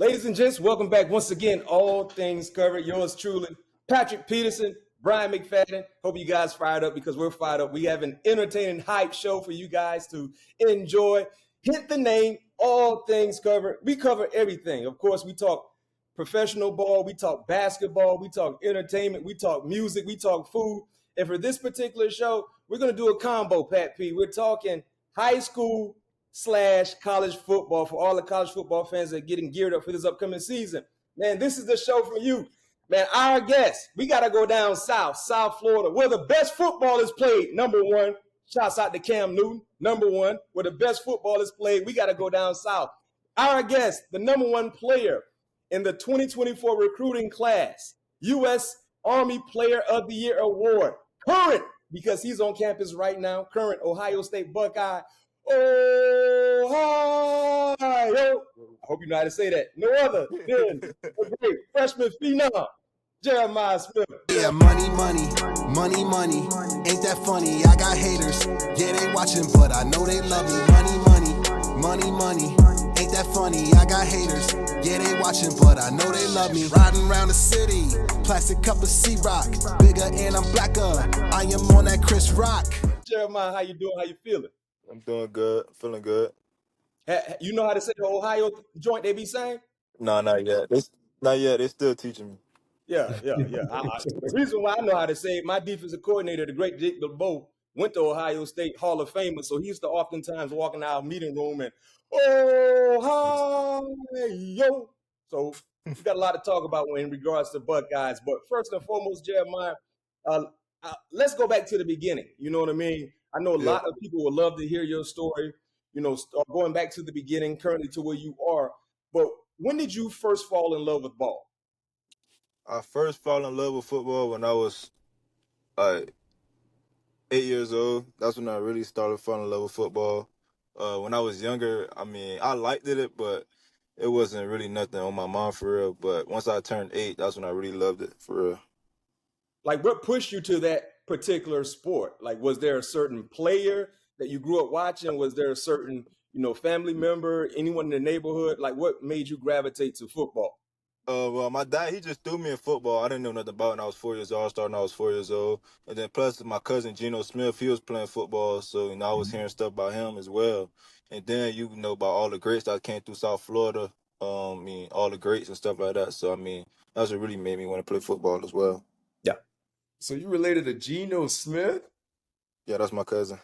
Ladies and gents, welcome back once again. All things covered. Yours truly, Patrick Peterson, Bryant McFadden. Hope you guys fired up because we're fired up. We have an entertaining hype show for you guys to enjoy. Hit the name, all things covered. We cover everything. Of course, we talk professional ball, we talk basketball, we talk entertainment, we talk music, we talk food. And for this particular show, we're going to do a combo, Pat P. We're talking high school / college football for all the college football fans that are getting geared up for this upcoming season. Man, this is the show for you. Man, our guest, we got to go down South Florida, where the best football is played, number one. Shouts out to Cam Newton, number one, where the best football is played. We got to go down south. Our guest, the number one player in the 2024 recruiting class, U.S. Army Player of the Year award, current, because he's on campus right now, current Ohio State Buckeye, Ohio. I hope you know how to say that. No other than the great freshman phenom, Jeremiah Smith. Yeah, money. Ain't that funny? I got haters. Yeah, they watching, but I know they love me. Money. Ain't that funny? I got haters. Yeah, they watching, but I know they love me. Riding around the city, plastic cup of C-Rock. Bigger and I'm blacker. I am on that Chris Rock. Jeremiah, how you doing? How you feeling? I'm doing good, feeling good. You know how to say the Ohio joint they be saying? No, not yet. Not yet. They still teaching me. Yeah. The reason why I know how to say it, my defensive coordinator, the great Jake LeBeau, went to Ohio State Hall of Famer, so he used to oftentimes walk in our meeting room and Ohio. So we got a lot to talk about in regards to Buckeyes. But first and foremost, Jeremiah, let's go back to the beginning. You know what I mean? I know a lot of people would love to hear your story, going back to the beginning, currently to where you are. But when did you first fall in love with ball? I first fell in love with football when I was like 8 years old. That's when I really started falling in love with football. When I was younger, I liked it, but it wasn't really nothing on my mind for real. But once I turned 8, that's when I really loved it for real. Like, what pushed you to that particular sport? Like, was there a certain player that you grew up watching? Was there a certain, family member, anyone in the neighborhood? Like, what made you gravitate to football? Well, my dad, he just threw me in football. I didn't know nothing about it when I was 4 years old. I started when I was 4 years old. And then plus my cousin Geno Smith, he was playing football. So, I was hearing stuff about him as well. And then you know about all the greats that came through South Florida. All the greats and stuff like that. So, that's what really made me want to play football as well. Yeah. So you related to Geno Smith? Yeah, that's my cousin.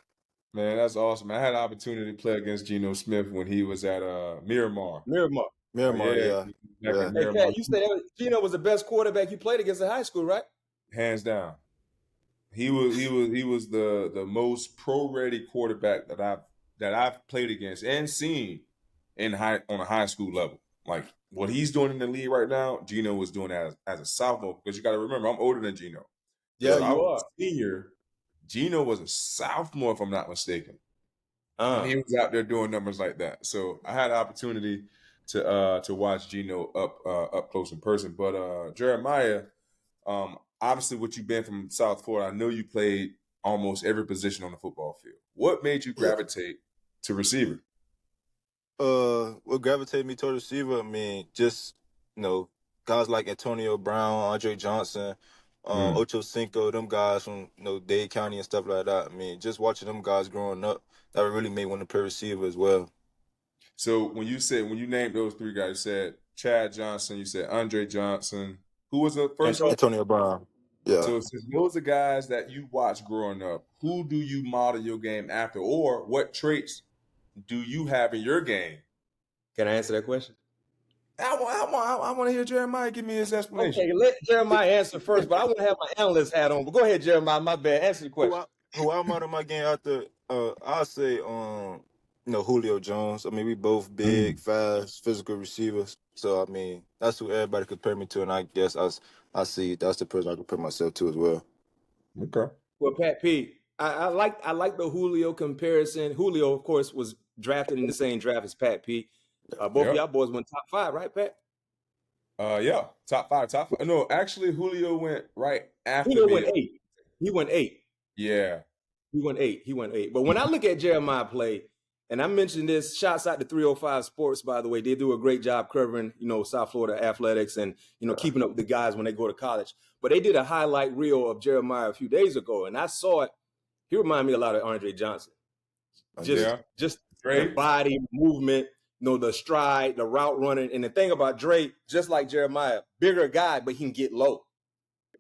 Man, that's awesome. I had an opportunity to play against Geno Smith when he was at Miramar. Miramar, yeah. Hey, Pat, you said Geno was the best quarterback you played against in high school, right? Hands down. He was the most pro-ready quarterback that I've played against and seen on a high school level. Like what he's doing in the league right now, Geno was doing as a sophomore. Because you got to remember, I'm older than Geno. Yeah, I you was are. a senior. Geno was a sophomore, if I'm not mistaken. And he was out there doing numbers like that. So I had an opportunity to watch Geno up close in person. But Jeremiah, obviously, what you've been from South Florida, I know you played almost every position on the football field. What made you gravitate to receiver? What gravitated me toward receiver? Just guys like Antonio Brown, Andre Johnson, Ocho Cinco, them guys from Dade County and stuff like that. Just watching them guys growing up, that really made me want to play receiver as well. So when you named those three guys, you said Chad Johnson, you said Andre Johnson. Who was the first one? Antonio Brown. Yeah. So since those are guys that you watched growing up, who do you model your game after, or what traits do you have in your game? Can I answer that question? I want to hear Jeremiah give me his explanation. Okay, let Jeremiah answer first, but I want to have my analyst hat on. But go ahead, Jeremiah. My bad. Answer the question. Who I model my game after? I'll say Julio Jones. We both big, fast, physical receivers. So that's who everybody compare me to, and I guess I see that's the person I compare myself to as well. Okay. Well, Pat P, I like the Julio comparison. Julio, of course, was drafted in the same draft as Pat P. Both of y'all boys went top 5, right, Pat? Yeah, top five. No, actually, Julio went right after Julio me. went 8. He went 8. Yeah. He went 8. But when I look at Jeremiah play, and I mentioned this, shouts out to 305 Sports, by the way. They do a great job covering, South Florida athletics and, keeping up with the guys when they go to college. But they did a highlight reel of Jeremiah a few days ago, and I saw it. He reminded me a lot of Andre Johnson. Just the body movement, the stride, the route running. And the thing about Dre, just like Jeremiah, bigger guy, but he can get low.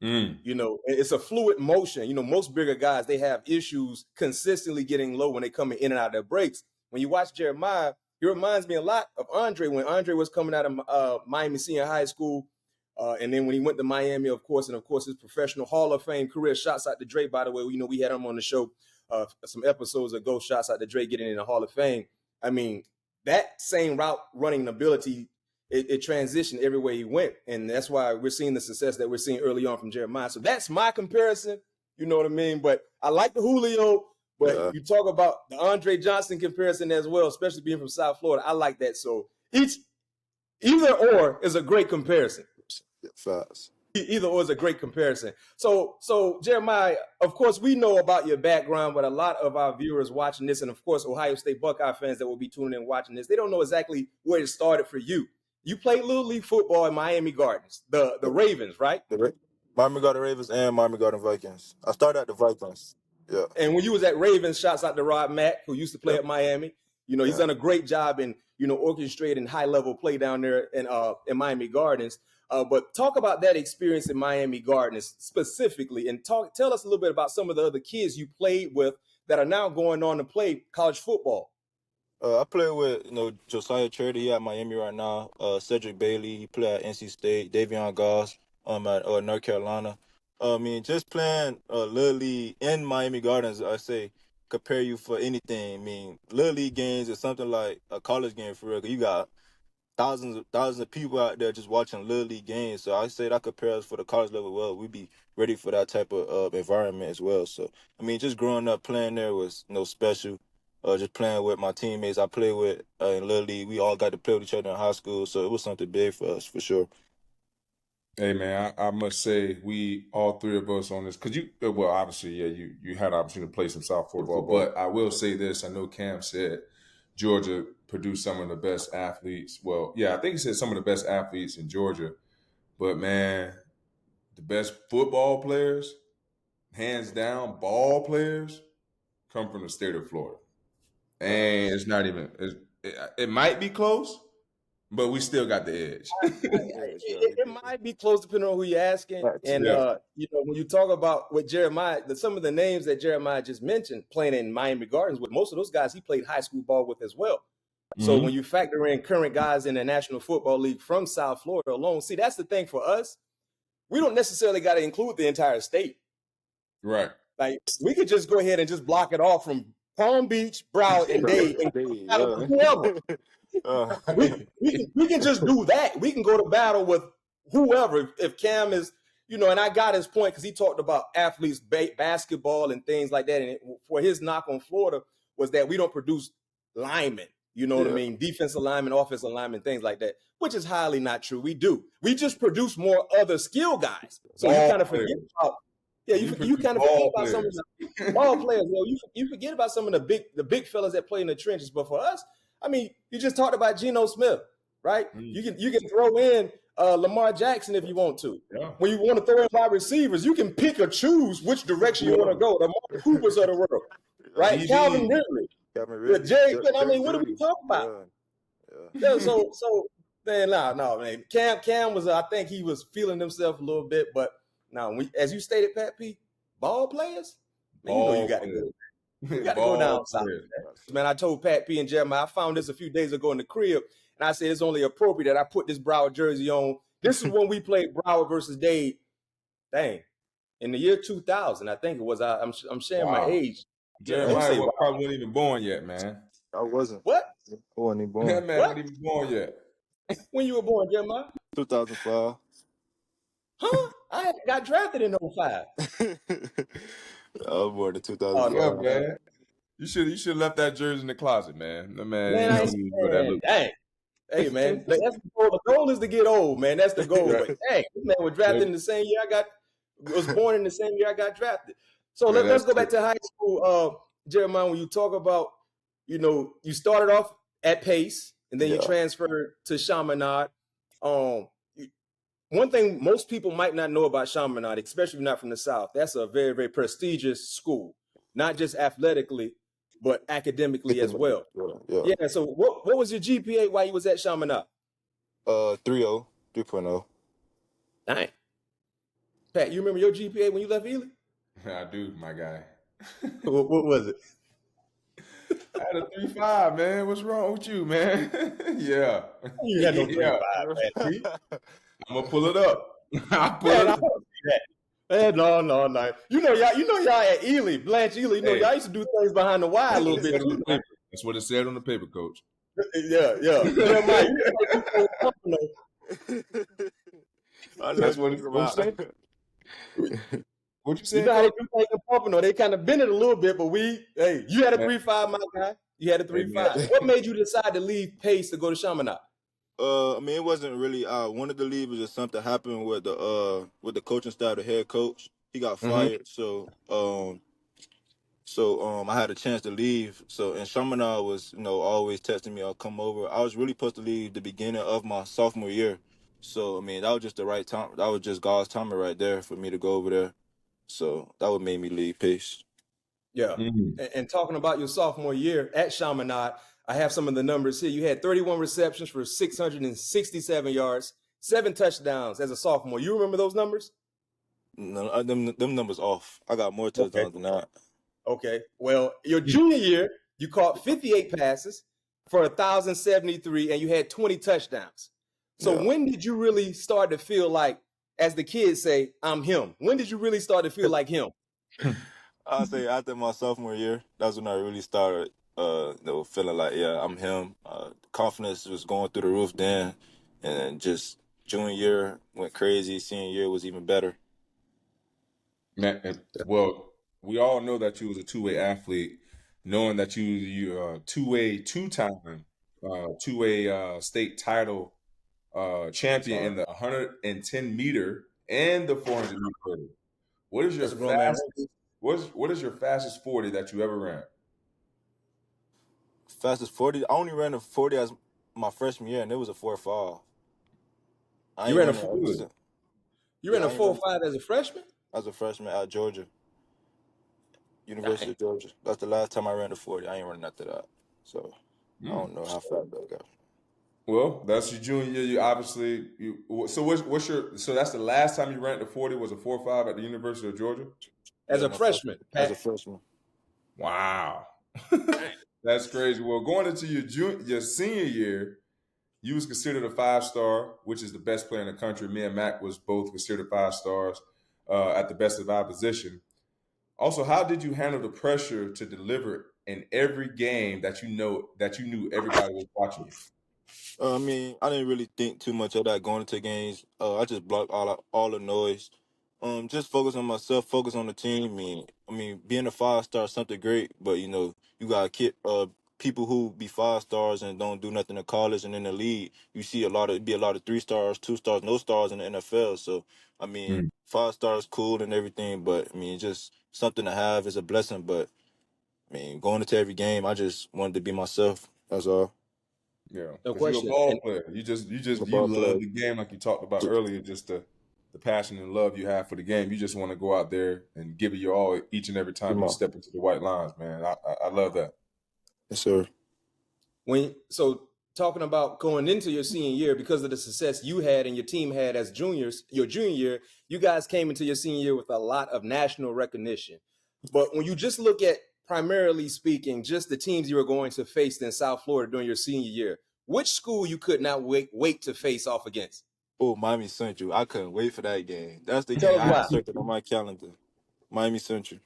It's a fluid motion. Most bigger guys, they have issues consistently getting low when they come in and out of their breaks. When you watch Jeremiah, he reminds me a lot of Andre when Andre was coming out of Miami Senior High School. And then when he went to Miami, of course, his professional Hall of Fame career. Shouts out to Dre, by the way. We had him on the show some episodes ago. Shouts out to Dre getting in the Hall of Fame. I mean, that same route running ability, it transitioned everywhere he went. And that's why we're seeing the success that we're seeing early on from Jeremiah. So that's my comparison. You know what I mean? But I like the Julio, but you talk about the Andre Johnson comparison as well, especially being from South Florida. I like that. So either or is a great comparison. Facts. Either or is a great comparison. So Jeremiah, of course, we know about your background, but a lot of our viewers watching this, and of course, Ohio State Buckeye fans that will be tuning in watching this, they don't know exactly where it started for you. You played Little League football in Miami Gardens, the Ravens, right? Miami Garden Ravens and Miami Garden Vikings. I started at the Vikings. Yeah. And when you was at Ravens, shouts out to Rod Mack, who used to play at Miami. He's done a great job in, orchestrating high-level play down there in Miami Gardens. But talk about that experience in Miami Gardens specifically, and tell us a little bit about some of the other kids you played with that are now going on to play college football. I play with, Josiah Charity at Miami right now. Cedric Bailey, he played at NC State. Davion Goss at North Carolina. Just playing Little League in Miami Gardens, I say, compare you for anything. Little League games is something like a college game for real. You got thousands of people out there just watching Little League games. So I say that compares for the college level well. We'd be ready for that type of environment as well. So, just growing up playing there was special. Just playing with my teammates I played with in Little League. We all got to play with each other in high school. So it was something big for us, for sure. Hey, man, I must say we, all three of us on this, because obviously, you had an opportunity to play some South football. But I will say this. I know Cam said Georgia produced some of the best athletes. Well, yeah, I think he said some of the best athletes in Georgia. But, man, the best football players, hands down, ball players, come from the state of Florida. And it's not even – it might be close, but we still got the edge. It might be close depending on who you're asking. And, when you talk about with Jeremiah, some of the names that Jeremiah just mentioned playing in Miami Gardens with, most of those guys he played high school ball with as well. So when you factor in current guys in the National Football League from South Florida alone, see, that's the thing for us. We don't necessarily got to include the entire state. Right. Like, we could just go ahead and just block it off from Palm Beach, Broward, and Dade, and whoever. We can just do that. We can go to battle with whoever. If Cam is, and I got his point because he talked about athletes, basketball, and things like that. And for his knock on Florida was that we don't produce linemen. You know what I mean? Defensive linemen, offensive linemen, things like that, which is highly not true. We do. We just produce more other skill guys. So you kind of forget about. Yeah, you kind of forget about some of the ball players. You forget about some of the big fellas that play in the trenches. But for us, you just talked about Geno Smith, right? You can throw in Lamar Jackson if you want to. Yeah. When you want to throw in wide receivers, you can pick or choose which direction you want to go. The Mark Coopers of the world, right? Calvin Ridley. Jerry, what are we talking about? Yeah. So man, no, man. Cam was, I think he was feeling himself a little bit, but now, as you stated, Pat P, ball players, man, you got to go. You got to go down south. Man, I told Pat P and Jeremiah, I found this a few days ago in the crib, and I said it's only appropriate that I put this Broward jersey on. This is when we played Broward versus Dade. Dang, in the year 2000, I think it was. I'm sharing my age. Jeremiah probably wasn't even born yet, man. I wasn't. What? I wasn't even born. That man wasn't even born yet. When you were born, Jeremiah? 2005. Huh? I got drafted in 05. I was born in 2005. Yeah, man. You should have left that jersey in the closet, man. Dang. Hey, man. That's the goal. The goal is to get old, man. That's the goal. But dang, this man was drafted in the same year was born in the same year I got drafted. So let's go back to high school. Jeremiah, when you talk about you started off at Pace, and then you Yeah. transferred to Chaminade. One thing most people might not know about Chaminade, especially not from the South, that's a very, very prestigious school, not just athletically, but academically as well. Yeah. Yeah. So what was your GPA while you was at Chaminade? 3.0, 3.0. Dang. Pat, you remember your GPA when you left Ely? I do, my guy. What was it? I had a 3.5, man. What's wrong with you, man? Yeah. You had no 3.5, Yeah. man. See? I'm gonna pull it up. I'll pull Man, it I up. don't see that. Man, no. You know y'all at Ely, Blanche Ely. Hey. Y'all used to do things behind the wire a little bit too. Man. That's what it said on the paper, coach. Yeah. Jeremiah, you know Pompano. That's what you say. What you say? You know how they do things in Pompano. They kind of bend it a little bit, but you had a 3.5, my guy. You had a 3.5. What made you decide to leave Pace to go to Chaminade? I mean, it wasn't really. I wanted to leave. It was just something happened with the coaching staff, the head coach. He got fired, so I had a chance to leave. So and Shaman was always texting me, I'll come over. I was really supposed to leave the beginning of my sophomore year. So I mean, that was just the right time. That was just God's timing right there for me to go over there. So that would make me leave Pace. Yeah. And talking about your sophomore year at Chaminade, I have some of the numbers here. You had 31 receptions for 667 yards, 7 touchdowns as a sophomore. You remember those numbers? No, them numbers off. I got more touchdowns than that. Okay. Well, your junior year, you caught 58 passes for 1,073, and you had 20 touchdowns. So when did you really start to feel like, as the kids say, I'm him? When did you really start to feel like him? I'll say after my sophomore year, that's when I really started feeling like, yeah, I'm him. Confidence was going through the roof then, and then just junior year went crazy. Senior year was even better. Man, well, we all know that you was a two-way athlete, knowing that you two-way, two-time, two-way state title champion in the 110 meter and the 400 meter. What is your fastest? What is your fastest 40 that you ever ran? Fastest 40. I only ran a 40 as my freshman year, and it was a 4.5. You ran a 4.5 as a freshman? As a freshman at Georgia, University of Georgia. That's the last time I ran a 40. I ain't running after that, so I don't know how fast that got. Well, that's your junior year. You obviously so what's your so that's the last time you ran the 40 was a 4.5 at the University of Georgia as a freshman. As a freshman. Wow, that's crazy. Well, going into your senior year, you was considered a 5-star, which is the best player in the country. Me and Mac was both considered 5 stars at the best of our position. Also, how did you handle the pressure to deliver in every game that you knew everybody was watching you? I mean, I didn't really think too much of that going into games. I just blocked all the noise. Just focus on myself, focus on the team. I mean, being a 5-star is something great, but you gotta keep people who be 5 stars and don't do nothing in college and in the league. You see a lot of 3 stars, 2 stars, no stars in the NFL. So I mean, 5 stars cool and everything, but I mean, just something to have is a blessing. But I mean, going into every game, I just wanted to be myself. That's all. Yeah, No because you're a question. ball player. You love the game like you talked about earlier. Just the passion and love you have for the game. You just want to go out there and give it your all each and every time you step into the white lines, man. I love that. Yes, sir. So talking about going into your senior year, because of the success you had and your team had as juniors, your junior year, you guys came into your senior year with a lot of national recognition. But when you just look at, primarily speaking, just the teams you were going to face in South Florida during your senior year, which school you could not wait to face off against? Oh, Miami Central. I couldn't wait for that game. That's the game I had circled on my calendar. Miami Central.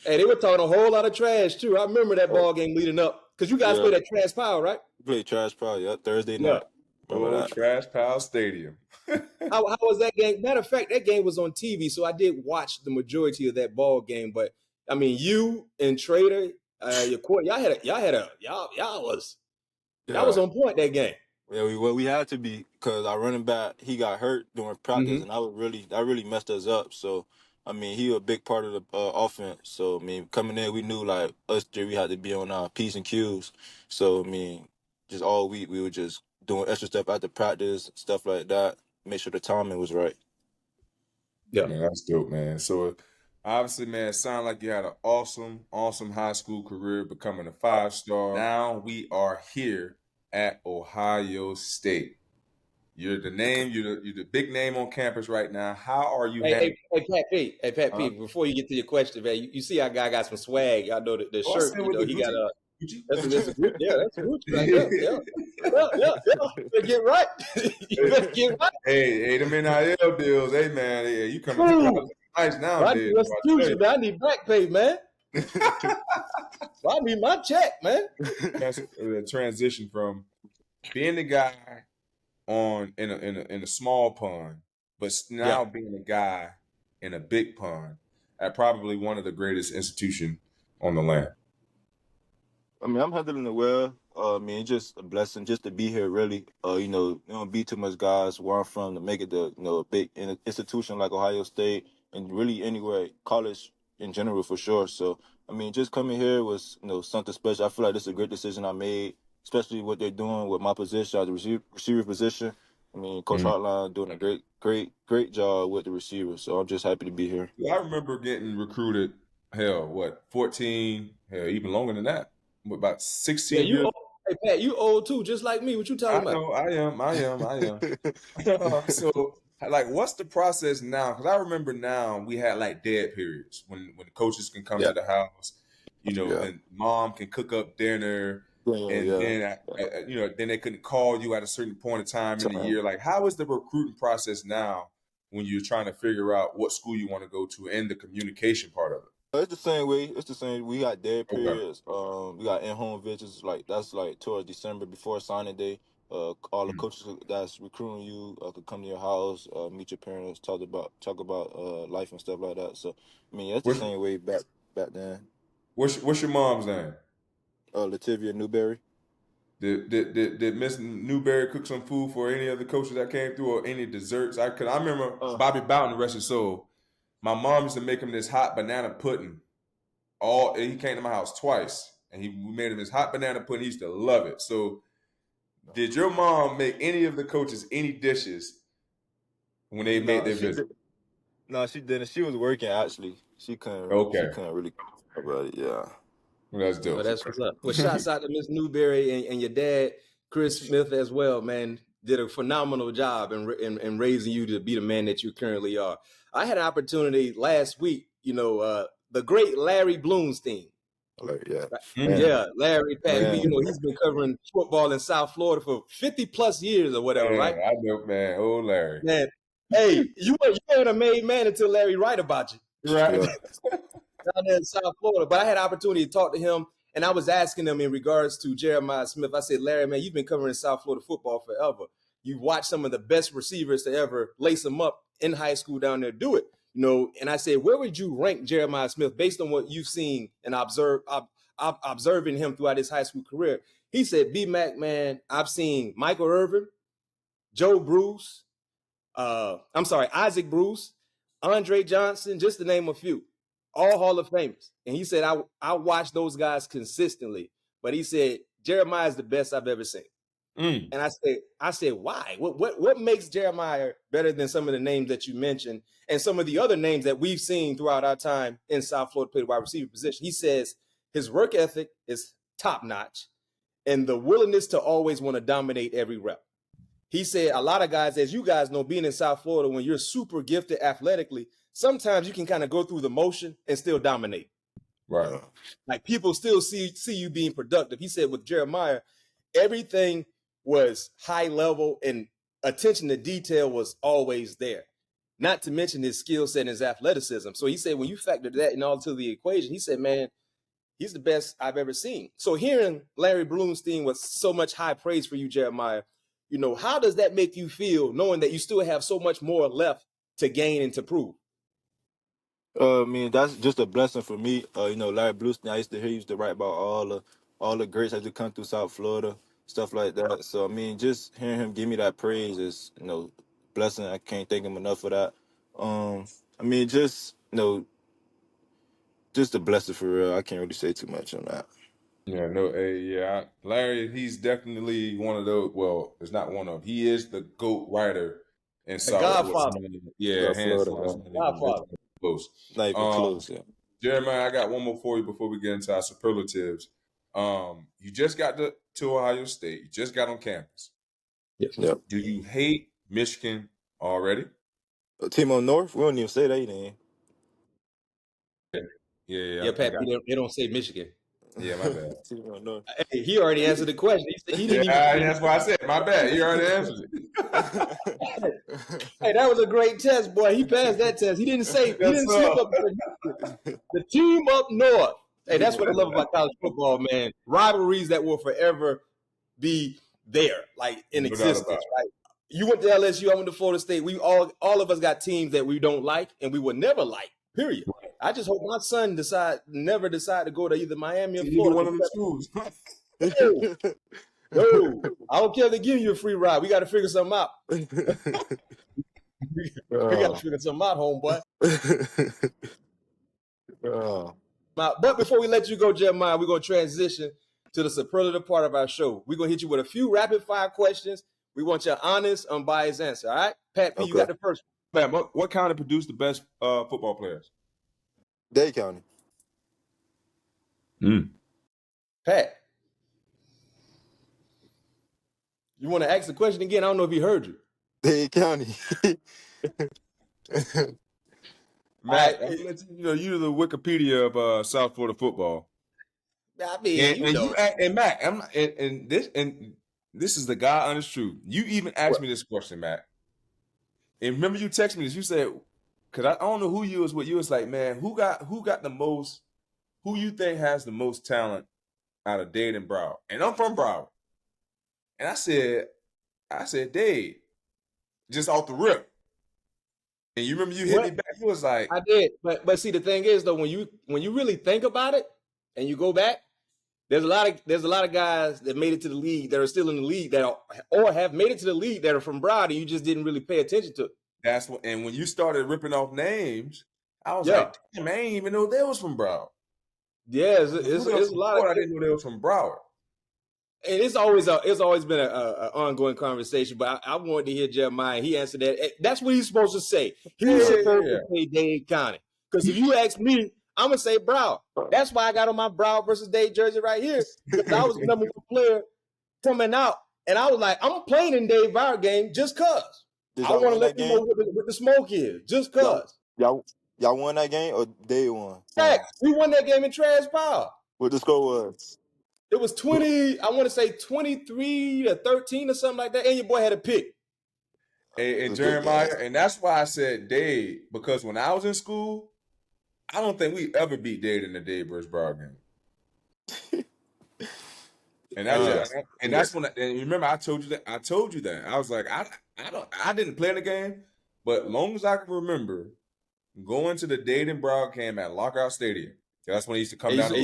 Hey, they were talking a whole lot of trash, too. I remember that ball game leading up. Because you guys played at Trash Power, right? We played Trash Power, Thursday night. Remember that? Trash Power Stadium. How was that game? Matter of fact, that game was on TV, so I did watch the majority of that ball game. But I mean, you and Trader, your court, y'all was on point that game. Yeah, we had to be, because our running back, he got hurt during practice, and that really messed us up. So I mean, he a big part of the offense. So I mean, coming in, we knew like us three, we had to be on our P's and Q's. So I mean, just all week we were just doing extra stuff after practice, stuff like that. Make sure the timing was right. Yeah. Man, that's dope, man. So obviously, man, it sounded like you had an awesome, awesome high school career, becoming a 5-star. Now we are here at Ohio State. You're the name. You're the big name on campus right now. How are you handling? Hey, Pat P. Before you get to your question, man, you see our guy got some swag. Y'all know the Oh, I shirt. said You with know the he got Gucci. a. Gucci? That's a Gucci. Yeah, that's a Gucci right there. Yeah. You better get right. You better get right. Hey, them NIL deals. Hey, man, yeah, you coming to college looking nice Well, I nowadays. need restitution, man. I need back pay, man. Well, I need my check, man. That's a transition from being the guy in a small pond, but now being a guy in a big pond at probably one of the greatest institution on the land. I mean, I'm handling it well. I mean, it's just a blessing just to be here, really. You don't be too much guys where I'm from to make it a big institution like Ohio State and really anywhere, college in general for sure. So, I mean, just coming here was, something special. I feel like this is a great decision I made, especially what they're doing with my position, the receiver position. I mean, Coach Hartline doing a great job with the receivers. So I'm just happy to be here. I remember getting recruited, 14, even longer than that, about 16 you years. old. Hey, Pat, you old too, just like me. What you talking about? know, I am. So, like, what's the process now? Because I remember now we had like dead periods when the coaches can come to the house, and mom can cook up dinner, then then they couldn't call you at a certain point of time in the year. Like, how is the recruiting process now when you're trying to figure out what school you want to go to and the communication part of it? It's the same way. It's the same. We got dead Okay. periods. We got in-home visits. That's towards December before signing day. All the coaches that's recruiting you could come to your house, meet your parents, talk about life and stuff like that. So, I mean, it's the same way back then. What's your mom's name? Lativia Newberry. Did Miss Newberry cook some food for any of the coaches that came through, or any desserts? I remember Bobby Bowden, rest his soul. My mom used to make him this hot banana pudding. He came to my house twice, and we made him this hot banana pudding. He used to love it. So, did your mom make any of the coaches any dishes when they made their visit? No, she didn't. She was working actually. She couldn't. Okay. She couldn't really talk about it. Yeah. Well, that's dope. Well, that's what's up. Well, shouts out to Miss Newberry and your dad, Chris Smith, as well, man. Did a phenomenal job in raising you to be the man that you currently are. I had an opportunity last week, the great Larry Bloomstein. Yeah, Larry, Pat, he's been covering football in South Florida for 50 plus years or whatever, right? I know, man. Oh, Larry. Man, hey, you weren't a made man until Larry write about you. Right. Down there in South Florida. But I had an opportunity to talk to him, and I was asking him in regards to Jeremiah Smith. I said, Larry, man, you've been covering South Florida football forever. You've watched some of the best receivers to ever lace them up in high school down there do it. And I said, where would you rank Jeremiah Smith based on what you've seen and observing him throughout his high school career? He said, B-Mac, man, I've seen Michael Irvin, Joe Bruce, Isaac Bruce, Andre Johnson, just to name a few. All Hall of Famers. And he said, I watch those guys consistently. But he said, Jeremiah is the best I've ever seen. And I said, why? What makes Jeremiah better than some of the names that you mentioned and some of the other names that we've seen throughout our time in South Florida play the wide receiver position? He says his work ethic is top notch and the willingness to always want to dominate every rep. He said a lot of guys, as you guys know, being in South Florida, when you're super gifted athletically, sometimes you can kind of go through the motion and still dominate. Right. Like people still see you being productive. He said with Jeremiah, everything was high level and attention to detail was always there. Not to mention his skill set and his athleticism. So he said when you factor that and all to the equation, he said, man, he's the best I've ever seen. So hearing Larry Bloomstein with so much high praise for you, Jeremiah, how does that make you feel knowing that you still have so much more left to gain and to prove? I mean, that's just a blessing for me. Larry Bluestein, I used to hear he used to write about all the greats that come through South Florida, stuff like that. So I mean, just hearing him give me that praise is, blessing. I can't thank him enough for that. I mean, just No, just a blessing for real. I can't really say too much on that. Yeah, no, Larry, he's definitely one of those. Well, it's not one of. He is the GOAT writer in The solid. Godfather. Yeah, Got hands Florida, down. It's man. Godfather. close. Not even close. Yeah. Jeremiah, I got one more for you before we get into our superlatives. You just got to Ohio State. You just got on campus. Yep. Do you hate Michigan already? Team on North, we don't even say that name. Yeah, Pat, they don't say Michigan. Yeah, my bad. Team on North. Hey, he already answered the question. He didn't even. That's why I said my bad. You already answered it. Hey, that was a great test, boy. He passed that test. He didn't slip up. The team up north. Hey, that's what I love about college football, man. Rivalries that will forever be there, like in existence, right? You went to LSU, I went to Florida State. We all of us got teams that we don't like and we will never like. Period. I just hope my son never decide to go to either Miami or Florida. One of the schools. No, I don't care if they give you a free ride. We got to figure something out. We got to figure something out, homeboy. But before we let you go, Jeremiah, we're going to transition to the superlative part of our show. We're going to hit you with a few rapid fire questions. We want your honest, unbiased answer. All right, Pat P, you got the first one. Man, what county produced the best football players? Dade County. Pat, you want to ask the question again? I don't know if he heard you. Dade County. Matt, you're the Wikipedia of South Florida football. I mean, this is the God honest truth. You even asked me this question, Matt. And remember, you texted me this. You said, "Cause I don't know who you was with. You was like, man, who got the most? Who you think has the most talent out of Dade and Broward?" And I'm from Broward. And I said, Dade, just off the rip. And you remember you hit me back. You was like, I did, but see, the thing is though, when you really think about it, and you go back, there's a lot of guys that made it to the league that are still in the league or have made it to the league that are from Broward, and you just didn't really pay attention to. And when you started ripping off names, I was like, damn, I didn't even know they was from Broward. Yeah, it's a lot of. I didn't know they was from Broward. And it's always been an ongoing conversation, but I wanted to hear Jeremiah. He answered that. That's what he's supposed to say. He's supposed to say Dade County. Because if you ask me, I'm going to say Broward. That's why I got on my Broward versus Dade jersey right here. Because I was the number one player coming out. And I was like, I'm playing in Dade Broward game just because. I want to let you know what the smoke is. Just because. Y'all won that game or Dade won? Heck, we won that game in trash power. What the score was? It was 20, I want to say 23-13 or something like that. And your boy had a pick. And Jeremiah, and that's why I said Dade, because when I was in school, I don't think we ever beat Dade in the Dade versus Broward game. And that's when. And remember, I told you that. I was like, I didn't play in the game, but long as I can remember, going to the Dade and Broward game at Lockout Stadium. That's when he used to come down. It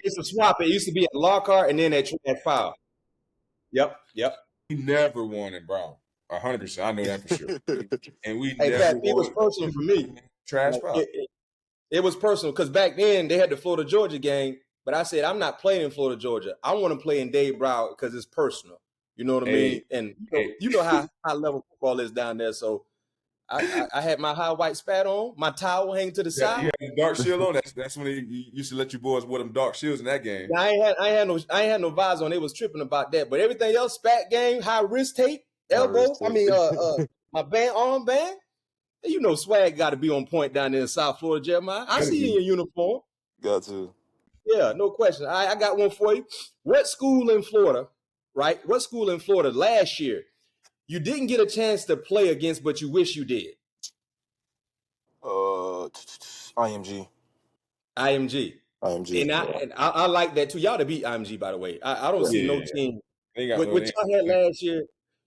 used to swap. It used to be at Lockhart and then at Foul. Yep. We never won in Brown. 100%. I know that for sure. And we Pat, it was personal for me. Trash foul. It was personal because back then they had the Florida Georgia game, but I said I'm not playing in Florida Georgia. I want to play in Dade Broward because it's personal. You know what I mean? And you know how high level football is down there. So I had my high white spat on, my towel hanging to the side. You had the dark shield on. That's when you used to let your boys wear them dark shields in that game. I ain't had no visor on. They was tripping about that. But everything else, spat game, high wrist tape, elbow. My arm band. You know, swag got to be on point down there in South Florida, Jeremiah. I see you in your uniform. Got to. Yeah, no question. I got one for you. What school in Florida, right? What school in Florida last year you didn't get a chance to play against, but you wish you did? IMG. And I like that too. Y'all to beat IMG, by the way. I don't see no team. What y'all had last year,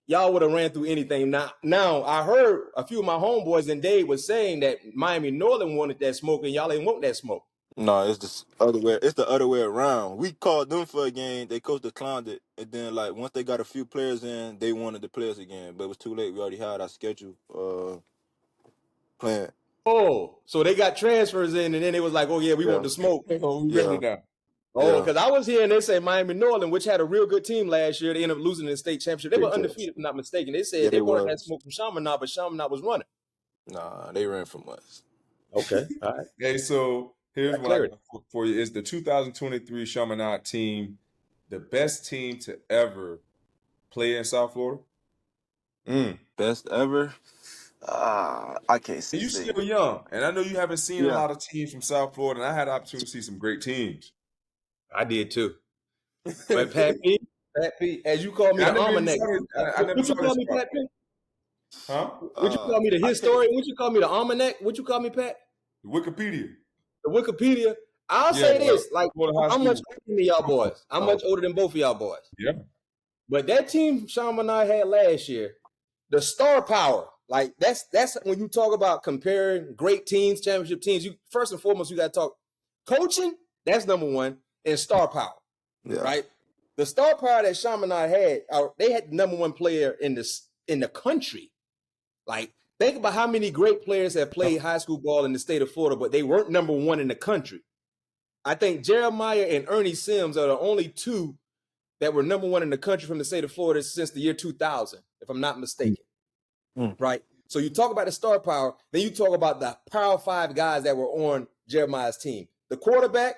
y'all would have ran through anything. Now I heard a few of my homeboys and Dave was saying that Miami Northern wanted that smoke and y'all ain't want that smoke. No, it's the other way. It's the other way around. We called them for a game. They coach declined it, and then once they got a few players in, they wanted the players again. But it was too late. We already had our schedule planned. Oh, so they got transfers in, and then it was like, oh yeah, we want the smoke. Oh, we Yeah. ready now. Oh, because I was hearing they say Miami Northern, which had a real good team last year, they ended up losing in the state championship. They were undefeated, if I'm not mistaken. They said they wanted that smoke from Shaman, but Shaman was running. Nah, they ran from us. Okay, all right. Hey, so here's what I clarity. got for you: is the 2023 Chaminade team the best team to ever play in South Florida? Best ever? I can't And you say. still young, and I know you haven't seen a Yeah. lot of teams from South Florida, and I had the opportunity to see some great teams. I did too. But Pat P, as you call me, I the never even almanac. saw this. I never What you saw call this me, spot. Pat P? Huh? What you call me, the historian? What you call me, the almanac? What you call me, Pat? Wikipedia. The Wikipedia. I'll Yeah, say this: like, Florida High I'm much School. older than y'all boys. I'm much older than both of y'all boys. Yeah. But that team Sean and I had last year, the star power, like that's when you talk about comparing great teams, championship teams. You first and foremost, you got to talk coaching. That's number one, and star power. Yeah. Right. The star power that Shaman and I had, they had the number one player in the country. Like, think about how many great players have played high school ball in the state of Florida, but they weren't number one in the country. I think Jeremiah and Ernie Sims are the only two that were number one in the country from the state of Florida since the year 2000, if I'm not mistaken. Right? So you talk about the star power, then you talk about the Power 5 guys that were on Jeremiah's team. The quarterback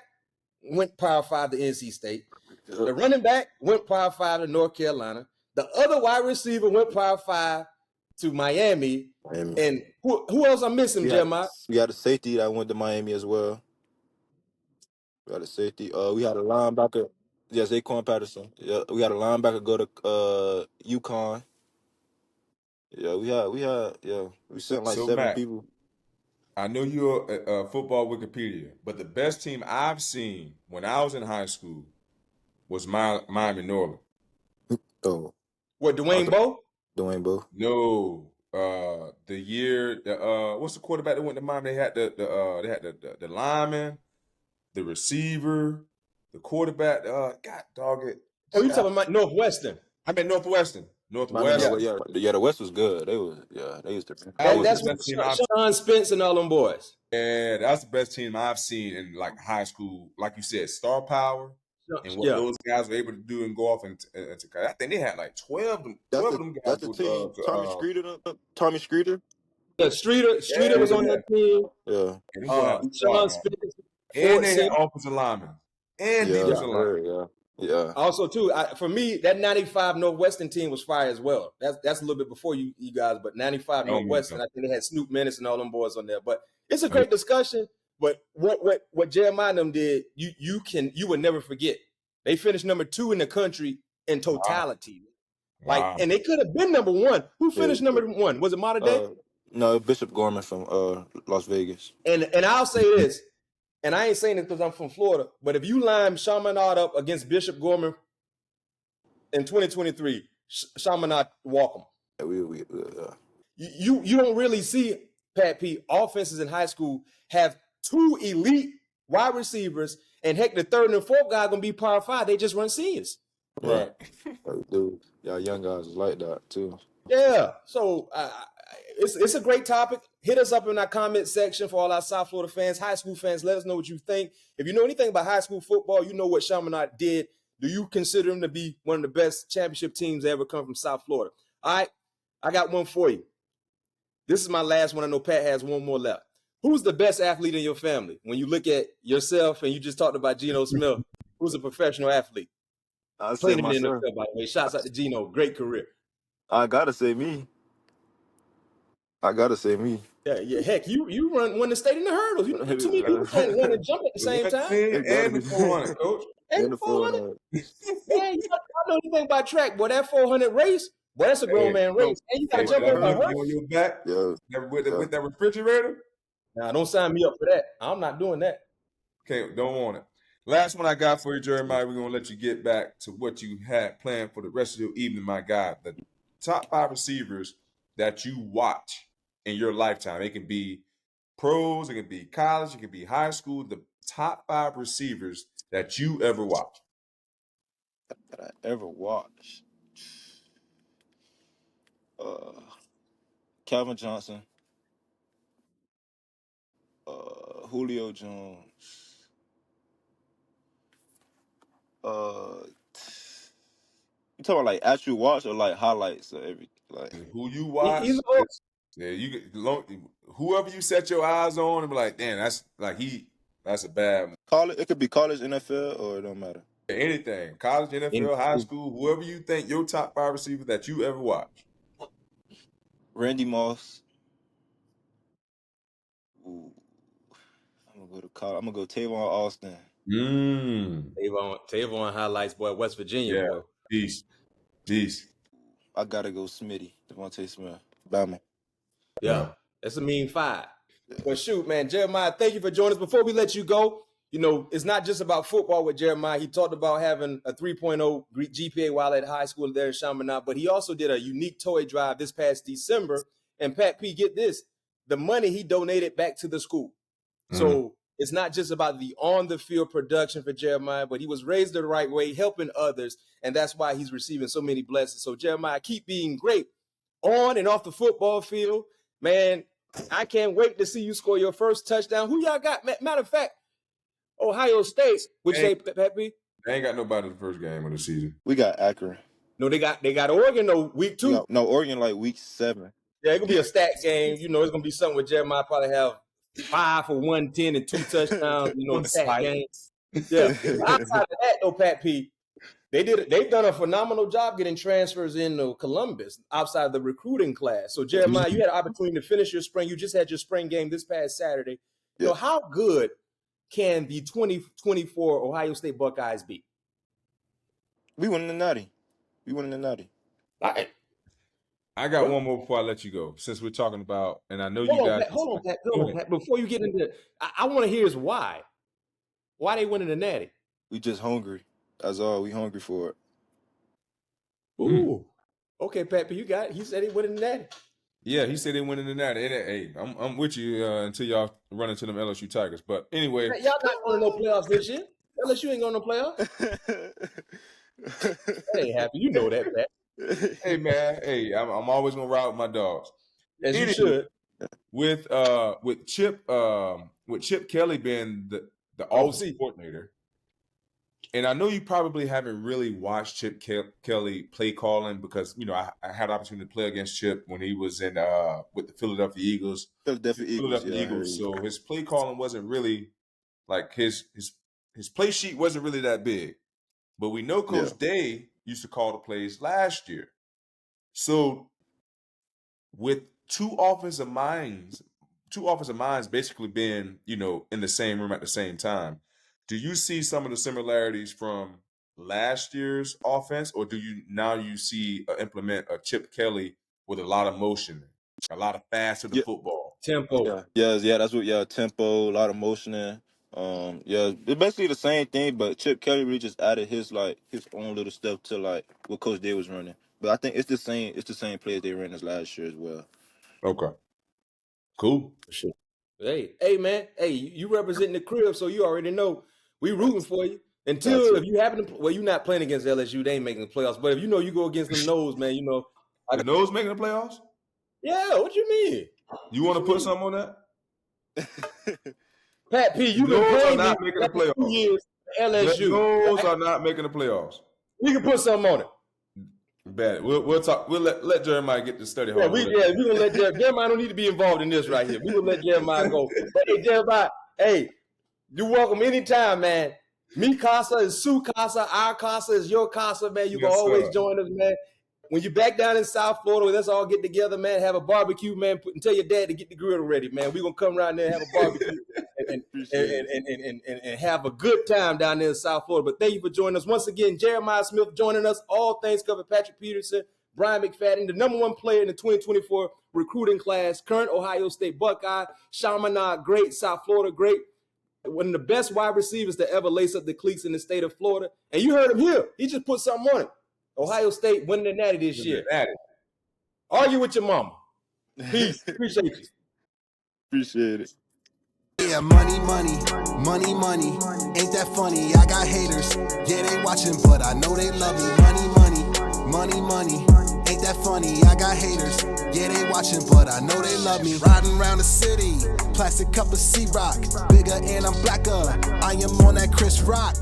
went Power 5 to NC State. The running back went Power 5 to North Carolina. The other wide receiver went Power 5 to Miami. And who else I'm missing, Jeremiah? We had a safety that went to Miami as well. We had a safety. We had a linebacker. Yeah, Zaquan Patterson. Yeah, we had a linebacker go to UConn. Yeah, we sent like So 7 Matt, people. I know you're a football Wikipedia, but the best team I've seen when I was in high school was Miami Northern. Oh, What, Dwayne Bowe? Dwayne Bowe. No, the year what's the quarterback that went to Miami? They had the lineman, the receiver, the quarterback. God dog it. Oh, you talking about Northwestern? I mean Northwestern. Yeah, the West was good. They used to. That's the best team I've Sean Spence and all them boys. Yeah, that's the best team I've seen in like high school. Like you said, star power and what those guys were able to do and go off and I think they had like 12 of them guys. That's the team. Tommy Streeter. Yeah, Streeter was on that team. Yeah. Sean Spence, and they had offensive linemen and defensive linemen. Yeah. Also, too, for me, that 95 Northwestern team was fire as well. That's a little bit before you guys, but 95 Northwestern, I think they had Snoop Menace and all them boys on there. But it's a great discussion. But what Jeremiah and them did, you would never forget. They finished number 2 in the country in totality. Wow. Like, and they could have been number 1. Who finished number 1? Was it Mater Day? No, Bishop Gorman from Las Vegas. And I'll say this. And I ain't saying this because I'm from Florida, but if you line Chaminade up against Bishop Gorman in 2023, Chaminade walk them. You don't really see, Pat P, offenses in high school have 2 elite wide receivers, and heck, the third and fourth guy going to be Power 5. They just run seniors. Right. Dude, y'all young guys is like that too. Yeah. So it's a great topic. Hit us up in our comment section for all our South Florida fans, high school fans. Let us know what you think. If you know anything about high school football, you know what Chaminade did. Do you consider them to be one of the best championship teams that ever come from South Florida? All right, I got one for you. This is my last one. I know Pat has one more left. Who's the best athlete in your family? When you look at yourself, and you just talked about Geno Smith, who's a professional athlete? Playing in the NFL, by the way. Shouts out to Geno. Great career. I gotta say me. Yeah. Heck, you won the state in the hurdles. You know, too many people can't run and jump at the same time. And the 400, coach. And the 400. Man, you know anything about track, boy? That 400 race, boy, that's a grown man race. And you got to jump over a hurdle on your back. With that refrigerator. Nah, don't sign me up for that. I'm not doing that. Okay, don't want it. Last one I got for you, Jeremiah. We're gonna let you get back to what you had planned for the rest of your evening, my guy. The top 5 receivers that you watch in your lifetime. It can be pros, it can be college, it can be high school. The top 5 receivers that you ever watched. That I ever watched. Calvin Johnson. Julio Jones. You talking about like actual watch or like highlights or everything? Like Who you watch? Either or. Yeah, whoever you set your eyes on and be like, damn, that's a bad college. It could be college, NFL, or it don't matter. anything. College, NFL, high school, whoever you think your top 5 receiver that you ever watched. Randy Moss. Ooh. I'm gonna go to college. I'm gonna go Tavon Austin. Tavon highlights, boy. West Virginia, boy. Peace. I gotta go Smitty. Devontae Smith. Bama. Yeah. That's a mean 5. Well, shoot, man. Jeremiah, thank you for joining us. Before we let you go, it's not just about football with Jeremiah. He talked about having a 3.0 GPA while at high school there in Shaman, but he also did a unique toy drive this past December. And Pat P, get this, the money he donated back to the school. So it's not just about the on-the-field production for Jeremiah, but he was raised the right way, helping others, and that's why he's receiving so many blessings. So, Jeremiah, keep being great on and off the football field. Man, I can't wait to see you score your first touchdown. Who y'all got? Matter of fact, Ohio State. Would you say, Pat P? They ain't got nobody the first game of the season. We got Akron. No, they got Oregon, though, week 2. No, Oregon like week 7. Yeah, it's going to be a stat game. It's going to be something where Jeremiah probably have 5 for 110 and 2 touchdowns, stat game. Yeah. Outside of that, though, Pat P, they've done a phenomenal job getting transfers in Columbus outside of the recruiting class. So, Jeremiah, you had an opportunity to finish your spring. You just had your spring game this past Saturday. Yeah. How good can the 2024 Ohio State Buckeyes be? We won the Natty. I got one more before I let you go, since we're talking about, and I know Hold on, Pat. Before you get into it, I want to hear is why. Why they winning the Natty? We just hungry. That's all. We hungry for it. Ooh. Okay, Pat, you got it. He said he winning the Natty. Yeah, he said they winning the Natty. Hey, I'm with you until y'all run into them LSU Tigers. But anyway. Hey, y'all not going to no playoffs this year. LSU ain't going to no playoffs. That ain't happy. You know that, Pat. Hey man, I'm always gonna ride with my dogs. As you should. With Chip Kelly being the offensive coordinator, and I know you probably haven't really watched Chip Kelly play calling because I had the opportunity to play against Chip when he was in with the Philadelphia Eagles. Eagles. So his play calling wasn't really like his play sheet wasn't really that big. But we know Coach Day used to call the plays last year. So with two offensive minds basically being, in the same room at the same time, do you see some of the similarities from last year's offense, or do you see implement a Chip Kelly with a lot of motion, a lot of fast to the football? Tempo. Yeah, that's what tempo, a lot of motioning. It's basically the same thing, but Chip Kelly really just added his own little stuff to what Coach Day was running. But I think it's the same plays they ran as last year as well. Okay. Cool. Sure. Hey, man. Hey, you representing the crib, so you already know we rooting for you. Until if you happen to, you're not playing against LSU, they ain't making the playoffs. But if you go against the Noles, man, the Noles making the playoffs? Yeah, what you mean? You want to put something on that? Pat P, you've been playing not making the playoffs. 2 years for LSU. The Noles are not making the playoffs. We can put something on it. Bad. We'll talk. We'll let Jeremiah get the study hall. We gonna let Jeremiah don't need to be involved in this right here. We gonna let Jeremiah go. But hey, Jeremiah, you're welcome anytime, man. Me casa is Sue casa. Our casa is your casa, man. You can always join us, man. When you're back down in South Florida, let's all get together, man. Have a barbecue, man. And tell your dad to get the grill ready, man. We're gonna come around there and have a barbecue and have a good time down there in South Florida. But thank you for joining us once again. Jeremiah Smith joining us. All things covered. Patrick Peterson, Bryant McFadden, the number 1 player in the 2024 recruiting class, current Ohio State Buckeye, Shaman, great, South Florida, great. One of the best wide receivers to ever lace up the cleats in the state of Florida. And you heard him here. He just put something on it. Ohio State winning the Natty this year. Argue with your mama. Peace. Appreciate you. Appreciate it. Yeah, money. Ain't that funny? I got haters. Yeah, they watching, but I know they love me. Money. Ain't that funny? I got haters. Yeah, they watching, but I know they love me. Riding around the city, plastic cup of C-Rock. Bigger and I'm blacker. I am on that Chris Rock.